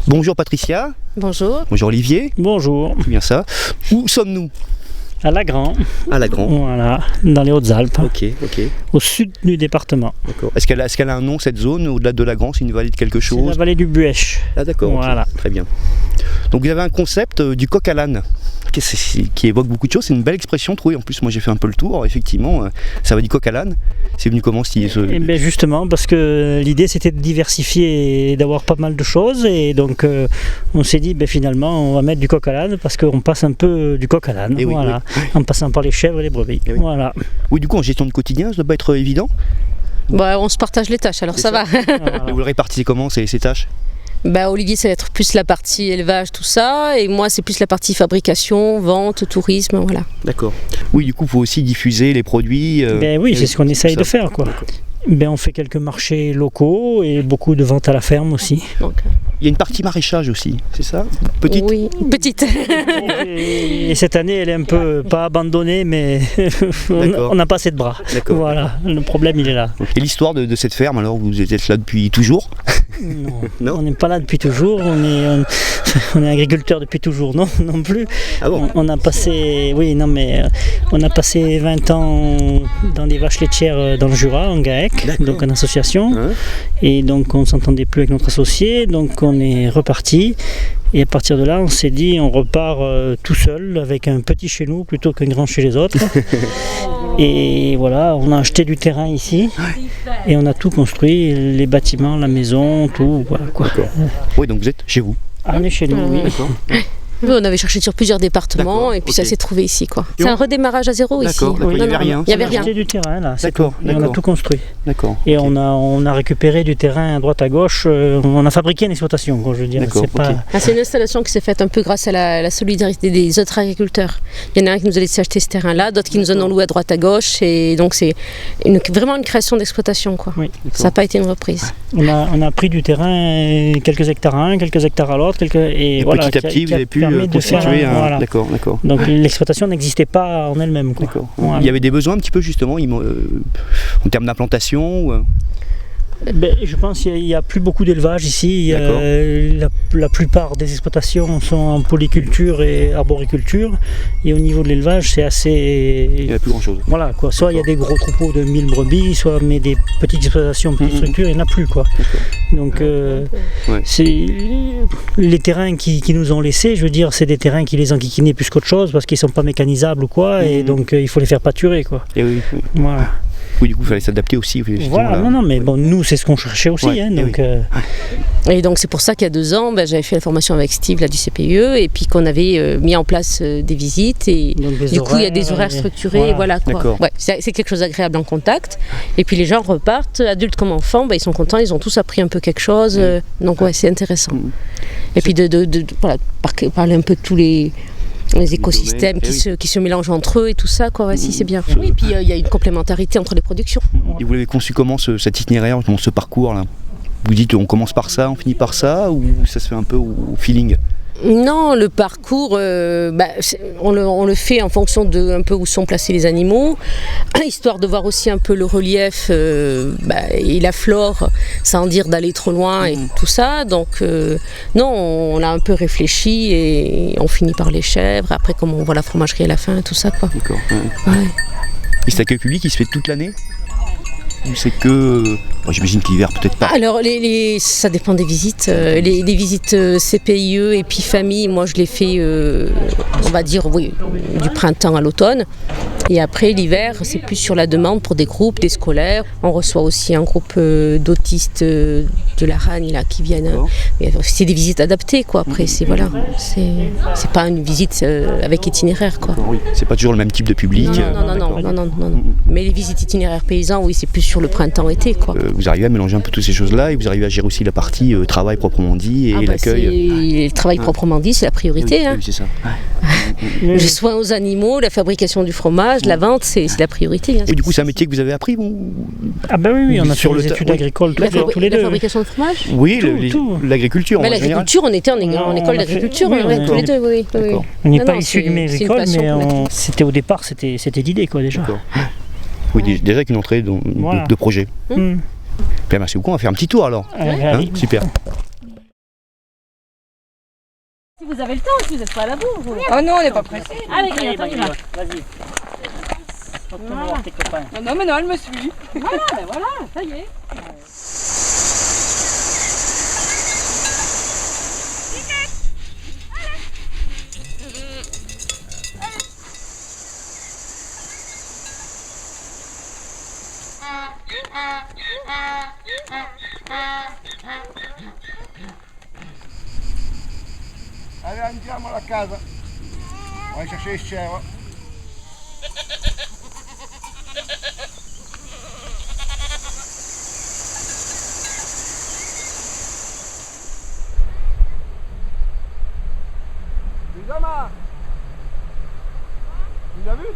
Bonjour Patricia. Bonjour. Bonjour Olivier. Bonjour. C'est bien ça. Où sommes-nous? À Lagran. À Lagran. Voilà, dans les Hautes-Alpes. Ok. Au sud du département. D'accord. Est-ce qu'elle a un nom cette zone au-delà de Lagran? C'est une vallée de quelque chose? C'est la vallée du Buèche. Ah d'accord. Voilà. Okay. Très bien. Donc vous avez un concept du coq à l'âne qui évoque beaucoup de choses. C'est une belle expression trouvée. En plus moi j'ai fait un peu le tour. Effectivement, ça va du coq à l'âne. C'est venu comment Eh bien justement parce que l'idée c'était de diversifier et d'avoir pas mal de choses. Et donc on s'est dit finalement on va mettre du coq à l'âne parce qu'on passe un peu du coq à l'âne. Et voilà. Oui. En passant par les chèvres et les brebis. Oui. Voilà. Oui, du coup en gestion du quotidien ça doit pas être évident. On se partage les tâches, alors ça va. Voilà. Et vous le répartissez comment ces tâches? Olivier, ça va être plus la partie élevage, tout ça, et moi, c'est plus la partie fabrication, vente, tourisme, voilà. D'accord. Oui, du coup, il faut aussi diffuser les produits. Oui, c'est ce qu'on essaye de faire, quoi. On fait quelques marchés locaux et beaucoup de ventes à la ferme aussi. Donc, il y a une partie maraîchage aussi, c'est ça? Petite? Oui, petite. Et cette année, elle est un peu, pas abandonnée, mais on n'a pas assez de bras. D'accord. Voilà, le problème, il est là. Et l'histoire de cette ferme, alors, vous êtes là depuis toujours? Non, on n'est pas là depuis toujours, on est agriculteur depuis toujours, non plus. Ah bon? On a passé 20 ans dans des vaches laitières dans le Jura, en GAEC, donc en association. Hein? Et donc on ne s'entendait plus avec notre associé, donc on est reparti. Et à partir de là, on s'est dit, on repart tout seul, avec un petit chez nous plutôt qu'un grand chez les autres. Et voilà, on a acheté du terrain ici, et on a tout construit, les bâtiments, la maison, tout. Voilà, quoi. Oui, donc vous êtes chez vous? On est chez nous, oui. D'accord. Oui, on avait cherché sur plusieurs départements, et puis ça s'est trouvé ici, quoi. C'est un redémarrage à zéro ici. D'accord, il n'y avait rien. Il n'y avait On a rien. acheté du terrain, là, c'est D'accord, tout. Et on a tout construit. D'accord. Et on a récupéré du terrain à droite à gauche, on a fabriqué une exploitation, quoi, je veux dire. D'accord, C'est pas... C'est une installation qui s'est faite un peu grâce à la solidarité des autres agriculteurs. Il y en a un qui nous a laissé acheter ce terrain-là, d'autres qui nous en ont loué à droite à gauche, et donc c'est vraiment une création d'exploitation, quoi. Oui. Ça n'a pas été une reprise. On a pris du terrain, quelques hectares à un, quelques hectares à l'autre, et voilà, petit à petit, vous avez pu permis de faire constituer un... voilà. D'accord. Donc l'exploitation n'existait pas en elle-même, quoi. D'accord. Voilà. Il y avait des besoins un petit peu justement en termes d'implantation Je pense qu'il n'y a plus beaucoup d'élevage ici. La plupart des exploitations sont en polyculture et arboriculture. Et au niveau de l'élevage, c'est assez... il n'y a plus grand chose. Voilà, quoi. Soit il y a des gros troupeaux de 1000 brebis, soit mais des petites exploitations, petites structures, il n'y en a plus, quoi. Donc c'est les terrains qui nous ont laissés, je veux dire, c'est des terrains qui les enquiquinaient plus qu'autre chose parce qu'ils ne sont pas mécanisables ou quoi, et donc il faut les faire pâturer, quoi. Et oui. Voilà. Oui, du coup, il fallait s'adapter aussi. Voilà, non, mais bon, nous, c'est ce qu'on cherchait aussi. Et donc, c'est pour ça qu'il y a 2 ans, j'avais fait la formation avec Steve là, du CPE, et puis qu'on avait mis en place des visites. Et du coup, il y a des horaires structurés. Voilà, quoi. Ouais, c'est quelque chose d'agréable en contact. Et puis, les gens repartent, adultes comme enfants, ils sont contents, ils ont tous appris un peu quelque chose. Donc, ouais, c'est intéressant. Et puis, parler un peu de tous les écosystèmes qui se mélangent entre eux et tout ça, quoi. Si, c'est bien. Oui, et puis il y a une complémentarité entre les productions. Et vous l'avez conçu comment cet itinéraire, ce parcours là? Vous dites on commence par ça, on finit par ça, ou ça se fait un peu au feeling? Non, le parcours, on le fait en fonction de un peu où sont placés les animaux, histoire de voir aussi un peu le relief et la flore, sans dire d'aller trop loin et tout ça. Donc non, on a un peu réfléchi et on finit par les chèvres. Après, comme on voit la fromagerie à la fin, tout ça, quoi. D'accord. Ouais. Et cet accueil public, il se fait toute l'année? Ou c'est que... j'imagine que l'hiver peut-être pas. Alors ça dépend des visites. Les visites CPIE et puis famille, moi je les fais, on va dire, du printemps à l'automne. Et après l'hiver, c'est plus sur la demande pour des groupes, des scolaires. On reçoit aussi un groupe d'autistes de la Ragne là, qui viennent. C'est des visites adaptées, quoi. Après, c'est pas une visite avec itinéraire, quoi. Oui, c'est pas toujours le même type de public. Non. Mais les visites itinéraires paysans, oui, c'est plus sur le printemps-été, quoi. Vous arrivez à mélanger un peu toutes ces choses-là et vous arrivez à gérer aussi la partie travail proprement dit et l'accueil. Le travail proprement dit, c'est la priorité. Oui, c'est ça. Les soins aux animaux, la fabrication du fromage, la vente, c'est la priorité. Et du coup, c'est un métier que vous avez appris Ah oui, on a fait des études agricoles tous les deux. La fabrication de fromage? Oui, l'agriculture. L'agriculture, on était en école d'agriculture, tous les deux, oui. On n'est pas issus du même école, mais c'était au départ, c'était l'idée, quoi, déjà. Oui, déjà avec une entrée de projet. Bien, merci beaucoup, on va faire un petit tour alors. Super. Super. Si vous avez le temps, si vous n'êtes pas à la bourre. Oh non, on n'est pas pressé. Allez, Griotte, on y va. Vas-y. Retourne voir tes copains. Non, mais non, elle me suit. Voilà, ben voilà, ça y est. Allez, andiamo a casa. Vai chercher les chèvres. Bizama, tu l'as vu?